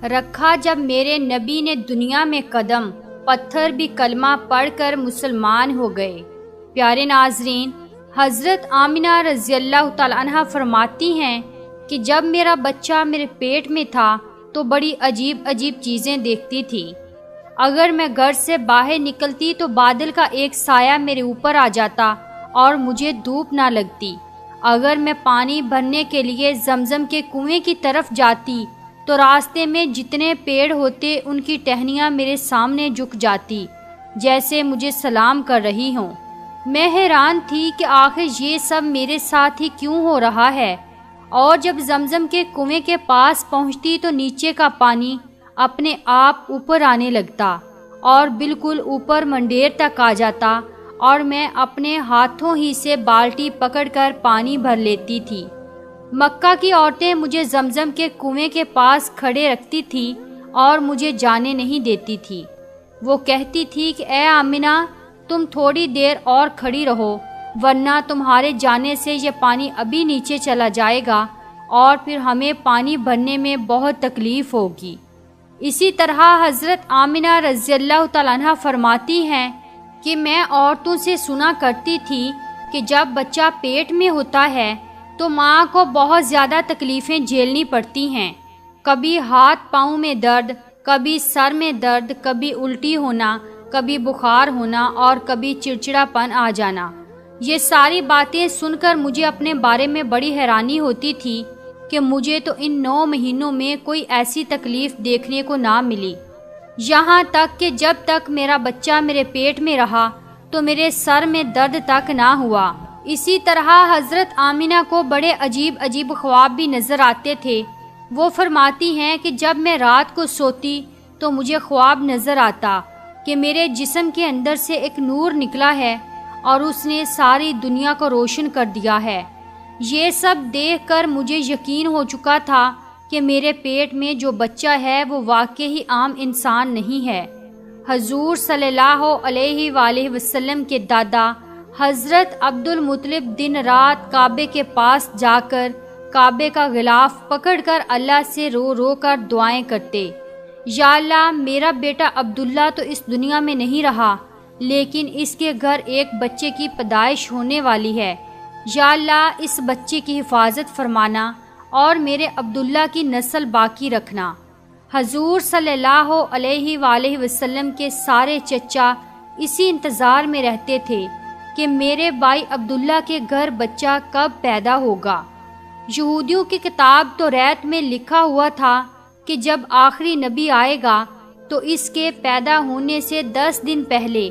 رکھا جب میرے نبی نے دنیا میں قدم، پتھر بھی کلمہ پڑھ کر مسلمان ہو گئے۔ پیارے ناظرین، حضرت آمنہ رضی اللہ تعالی عنہا فرماتی ہیں کہ جب میرا بچہ میرے پیٹ میں تھا تو بڑی عجیب عجیب چیزیں دیکھتی تھی۔ اگر میں گھر سے باہر نکلتی تو بادل کا ایک سایہ میرے اوپر آ جاتا اور مجھے دھوپ نہ لگتی۔ اگر میں پانی بھرنے کے لیے زمزم کے کنویں کی طرف جاتی تو راستے میں جتنے پیڑ ہوتے ان کی ٹہنیاں میرے سامنے جھک جاتی، جیسے مجھے سلام کر رہی ہوں۔ میں حیران تھی کہ آخر یہ سب میرے ساتھ ہی کیوں ہو رہا ہے، اور جب زمزم کے کنویں کے پاس پہنچتی تو نیچے کا پانی اپنے آپ اوپر آنے لگتا اور بالکل اوپر منڈیر تک آ جاتا، اور میں اپنے ہاتھوں ہی سے بالٹی پکڑ کر پانی بھر لیتی تھی۔ مکہ کی عورتیں مجھے زمزم کے کنویں کے پاس کھڑے رکھتی تھی اور مجھے جانے نہیں دیتی تھی۔ وہ کہتی تھی کہ اے آمنہ، تم تھوڑی دیر اور کھڑی رہو، ورنہ تمہارے جانے سے یہ پانی ابھی نیچے چلا جائے گا اور پھر ہمیں پانی بھرنے میں بہت تکلیف ہوگی۔ اسی طرح حضرت آمنہ رضی اللہ تعالیٰ عنہ فرماتی ہیں کہ میں عورتوں سے سنا کرتی تھی کہ جب بچہ پیٹ میں ہوتا ہے تو ماں کو بہت زیادہ تکلیفیں جھیلنی پڑتی ہیں، کبھی ہاتھ پاؤں میں درد، کبھی سر میں درد، کبھی الٹی ہونا، کبھی بخار ہونا اور کبھی چڑچڑا پن آ جانا۔ یہ ساری باتیں سن کر مجھے اپنے بارے میں بڑی حیرانی ہوتی تھی کہ مجھے تو ان 9 مہینوں میں کوئی ایسی تکلیف دیکھنے کو نہ ملی، یہاں تک کہ جب تک میرا بچہ میرے پیٹ میں رہا تو میرے سر میں درد تک نہ ہوا۔ اسی طرح حضرت آمنہ کو بڑے عجیب عجیب خواب بھی نظر آتے تھے۔ وہ فرماتی ہیں کہ جب میں رات کو سوتی تو مجھے خواب نظر آتا کہ میرے جسم کے اندر سے ایک نور نکلا ہے اور اس نے ساری دنیا کو روشن کر دیا ہے۔ یہ سب دیکھ کر مجھے یقین ہو چکا تھا کہ میرے پیٹ میں جو بچہ ہے وہ واقعی عام انسان نہیں ہے۔ حضور صلی اللہ علیہ وآلہ وسلم کے دادا حضرت عبد المطلب دن رات کعبے کے پاس جا کر کعبے کا غلاف پکڑ کر اللہ سے رو رو کر دعائیں کرتے، یا اللہ، میرا بیٹا عبداللہ تو اس دنیا میں نہیں رہا، لیکن اس کے گھر ایک بچے کی پیدائش ہونے والی ہے، یا اللہ اس بچے کی حفاظت فرمانا اور میرے عبداللہ کی نسل باقی رکھنا۔ حضور صلی اللہ علیہ وآلہ وسلم کے سارے چچا اسی انتظار میں رہتے تھے کہ میرے بھائی عبداللہ کے گھر بچہ کب پیدا ہوگا۔ یہودیوں کی کتاب توریت میں لکھا ہوا تھا کہ جب آخری نبی آئے گا تو اس کے پیدا ہونے سے 10 دن پہلے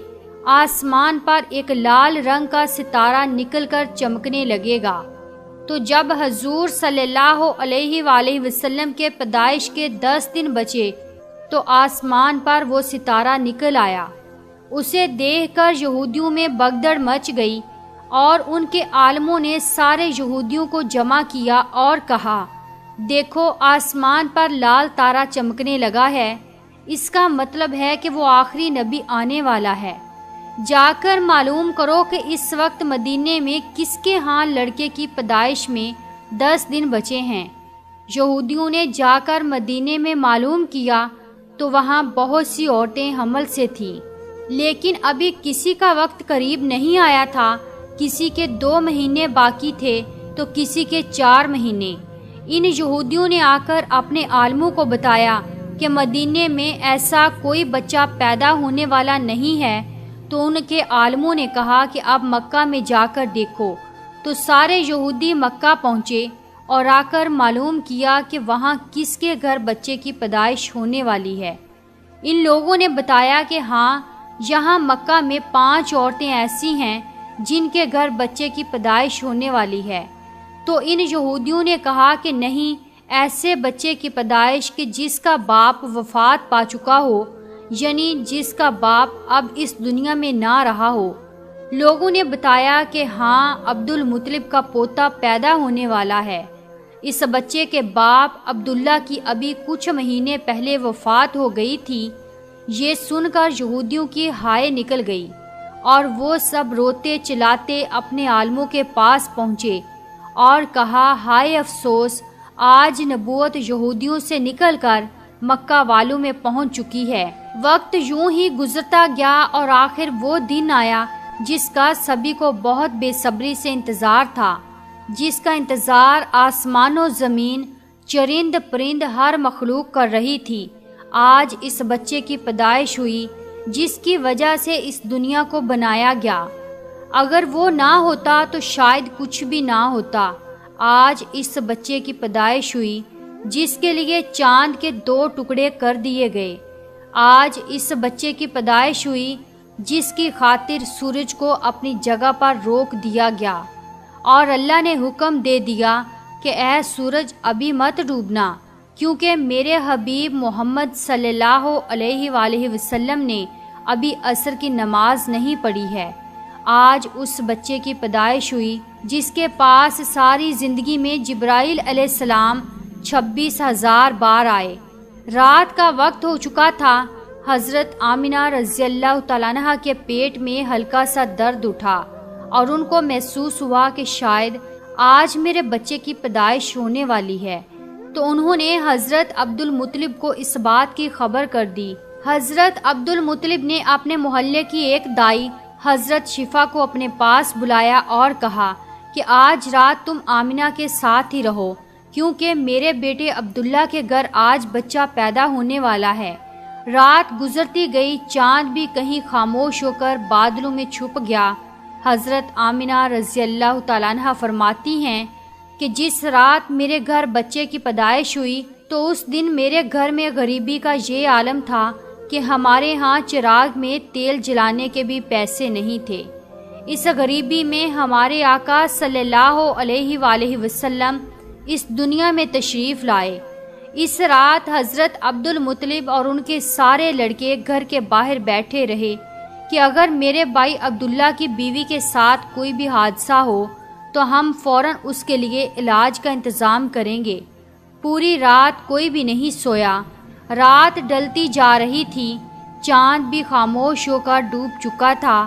آسمان پر ایک لال رنگ کا ستارہ نکل کر چمکنے لگے گا۔ تو جب حضور صلی اللہ علیہ وآلہ وسلم کے پیدائش کے 10 دن بچے تو آسمان پر وہ ستارہ نکل آیا۔ اسے دیکھ کر یہودیوں میں بھگدڑ مچ گئی اور ان کے عالموں نے سارے یہودیوں کو جمع کیا اور کہا، دیکھو آسمان پر لال تارا چمکنے لگا ہے، اس کا مطلب ہے کہ وہ آخری نبی آنے والا ہے۔ جا کر معلوم کرو کہ اس وقت مدینے میں کس کے ہاں لڑکے کی پیدائش میں 10 دن بچے ہیں۔ یہودیوں نے جا کر مدینے میں معلوم کیا تو وہاں بہت سی عورتیں حمل سے تھیں، لیکن ابھی کسی کا وقت قریب نہیں آیا تھا، کسی کے 2 مہینے باقی تھے تو کسی کے 4 مہینے۔ ان یہودیوں نے آ کر اپنے عالموں کو بتایا کہ مدینے میں ایسا کوئی بچہ پیدا ہونے والا نہیں ہے، تو ان کے عالموں نے کہا کہ اب مکہ میں جا کر دیکھو۔ تو سارے یہودی مکہ پہنچے اور آ کر معلوم کیا کہ وہاں کس کے گھر بچے کی پیدائش ہونے والی ہے۔ ان لوگوں نے بتایا کہ ہاں، یہاں مکہ میں 5 عورتیں ایسی ہیں جن کے گھر بچے کی پیدائش ہونے والی ہے۔ تو ان یہودیوں نے کہا کہ نہیں، ایسے بچے کی پیدائش کہ جس کا باپ وفات پا چکا ہو، یعنی جس کا باپ اب اس دنیا میں نہ رہا ہو۔ لوگوں نے بتایا کہ ہاں، عبد المطلب کا پوتا پیدا ہونے والا ہے۔ اس بچے کے باپ عبداللہ کی ابھی کچھ مہینے پہلے وفات ہو گئی تھی۔ یہ سن کر یہودیوں کی ہائے نکل گئی اور وہ سب روتے چلاتے اپنے عالموں کے پاس پہنچے اور کہا، ہائے افسوس، آج نبوت یہودیوں سے نکل کر مکہ والوں میں پہنچ چکی ہے۔ وقت یوں ہی گزرتا گیا اور آخر وہ دن آیا جس کا سبھی کو بہت بے صبری سے انتظار تھا، جس کا انتظار آسمان و زمین، چرند پرند ہر مخلوق کر رہی تھی۔ آج اس بچے کی پیدائش ہوئی جس کی وجہ سے اس دنیا کو بنایا گیا۔ اگر وہ نہ ہوتا تو شاید کچھ بھی نہ ہوتا۔ آج اس بچے کی پیدائش ہوئی جس کے لیے چاند کے 2 ٹکڑے کر دیے گئے۔ آج اس بچے کی پیدائش ہوئی جس کی خاطر سورج کو اپنی جگہ پر روک دیا گیا اور اللہ نے حکم دے دیا کہ اے سورج ابھی مت ڈوبنا، کیونکہ میرے حبیب محمد صلی اللہ علیہ وآلہ وسلم نے ابھی عصر کی نماز نہیں پڑھی ہے۔ آج اس بچے کی پیدائش ہوئی جس کے پاس ساری زندگی میں جبرائیل علیہ السلام 26,000 بار آئے۔ رات کا وقت ہو چکا تھا۔ حضرت آمنہ رضی اللہ تعالیٰ عنہ کے پیٹ میں ہلکا سا درد اٹھا اور ان کو محسوس ہوا کہ شاید آج میرے بچے کی پیدائش ہونے والی ہے، تو انہوں نے حضرت عبد المطلب کو اس بات کی خبر کر دی۔ حضرت عبد المطلب نے اپنے محلے کی ایک دائی حضرت شفا کو اپنے پاس بلایا اور کہا کہ آج رات تم آمنہ کے ساتھ ہی رہو، کیونکہ میرے بیٹے عبداللہ کے گھر آج بچہ پیدا ہونے والا ہے۔ رات گزرتی گئی، چاند بھی کہیں خاموش ہو کر بادلوں میں چھپ گیا۔ حضرت آمنہ رضی اللہ تعالیٰ عنہ فرماتی ہیں کہ جس رات میرے گھر بچے کی پیدائش ہوئی تو اس دن میرے گھر میں غریبی کا یہ عالم تھا کہ ہمارے ہاں چراغ میں تیل جلانے کے بھی پیسے نہیں تھے۔ اس غریبی میں ہمارے آقا صلی اللہ علیہ وآلہ وسلم اس دنیا میں تشریف لائے۔ اس رات حضرت عبد المطلب اور ان کے سارے لڑکے گھر کے باہر بیٹھے رہے کہ اگر میرے بھائی عبداللہ کی بیوی کے ساتھ کوئی بھی حادثہ ہو تو ہم فوراً اس کے لیے علاج کا انتظام کریں گے۔ پوری رات کوئی بھی نہیں سویا۔ رات ڈلتی جا رہی تھی، چاند بھی خاموش ہو کر ڈوب چکا تھا،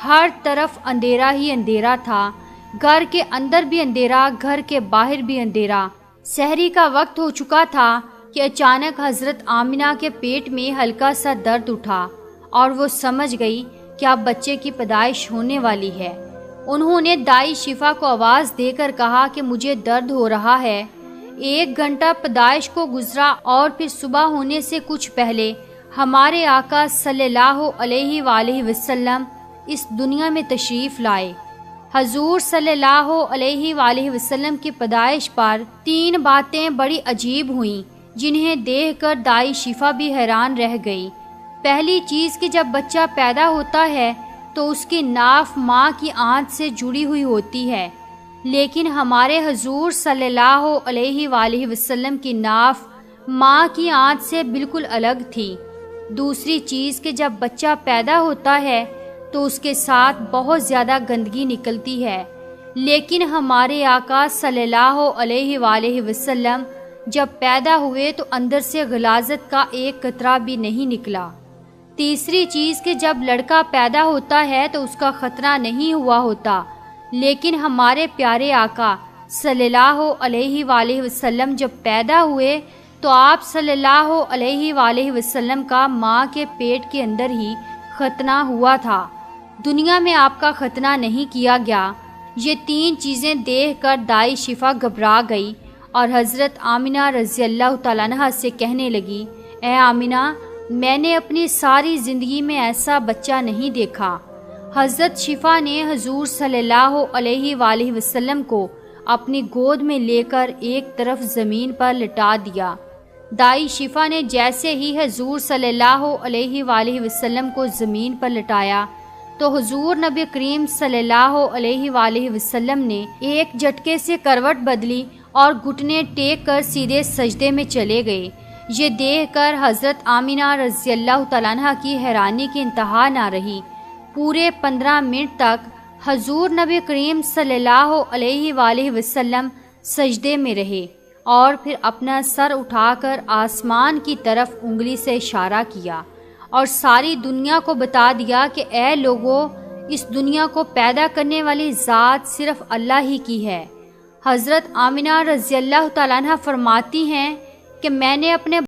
ہر طرف اندھیرا ہی اندھیرا تھا، گھر کے اندر بھی اندھیرا، گھر کے باہر بھی اندھیرا۔ سحری کا وقت ہو چکا تھا کہ اچانک حضرت آمنہ کے پیٹ میں ہلکا سا درد اٹھا اور وہ سمجھ گئی کہ اب بچے کی پیدائش ہونے والی ہے۔ انہوں نے دائی شفا کو آواز دے کر کہا کہ مجھے درد ہو رہا ہے۔ 1 گھنٹہ پیدائش کو گزرا اور پھر صبح ہونے سے کچھ پہلے ہمارے آقا صلی اللہ علیہ وآلہ وسلم اس دنیا میں تشریف لائے۔ حضور صلی اللہ علیہ وآلہ وسلم کی پیدائش پر 3 باتیں بڑی عجیب ہوئیں جنہیں دیکھ کر دائی شفا بھی حیران رہ گئی۔ پہلی چیز کہ جب بچہ پیدا ہوتا ہے تو اس کی ناف ماں کی آنت سے جڑی ہوئی ہوتی ہے، لیکن ہمارے حضور صلی اللہ علیہ وآلہ وسلم کی ناف ماں کی آنت سے بالکل الگ تھی۔ دوسری چیز کہ جب بچہ پیدا ہوتا ہے تو اس کے ساتھ بہت زیادہ گندگی نکلتی ہے، لیکن ہمارے آقا صلی اللہ علیہ وآلہ وسلم جب پیدا ہوئے تو اندر سے غلاظت کا ایک قطرہ بھی نہیں نکلا۔ تیسری چیز کہ جب لڑکا پیدا ہوتا ہے تو اس کا ختنہ نہیں ہوا ہوتا، لیکن ہمارے پیارے آقا صلی اللہ علیہ وآلہ وسلم جب پیدا ہوئے تو آپ صلی اللہ علیہ وآلہ وسلم کا ماں کے پیٹ کے اندر ہی ختنہ ہوا تھا، دنیا میں آپ کا ختنہ نہیں کیا گیا۔ یہ 3 چیزیں دیکھ کر دائی شفا گھبرا گئی اور حضرت آمنہ رضی اللہ تعالیٰ عنہ سے کہنے لگی، اے آمنہ، میں نے اپنی ساری زندگی میں ایسا بچہ نہیں دیکھا۔ حضرت شفا نے حضور صلی اللہ علیہ وآلہ وسلم کو اپنی گود میں لے کر ایک طرف زمین پر لٹا دیا۔ دائی شفا نے جیسے ہی حضور صلی اللہ علیہ وآلہ وسلم کو زمین پر لٹایا تو حضور نبی کریم صلی اللہ علیہ وآلہ وسلم نے ایک جھٹکے سے کروٹ بدلی اور گھٹنے ٹیک کر سیدھے سجدے میں چلے گئے۔ یہ دیکھ کر حضرت آمنہ رضی اللہ تعالیٰ عنہ کی حیرانی کی انتہا نہ رہی۔ پورے 15 منٹ تک حضور نبی کریم صلی اللہ علیہ وآلہ وسلم سجدے میں رہے اور پھر اپنا سر اٹھا کر آسمان کی طرف انگلی سے اشارہ کیا اور ساری دنیا کو بتا دیا کہ اے لوگو، اس دنیا کو پیدا کرنے والی ذات صرف اللہ ہی کی ہے۔ حضرت آمنہ رضی اللہ تعالیٰ عنہ فرماتی ہیں کہ میں نے اپنے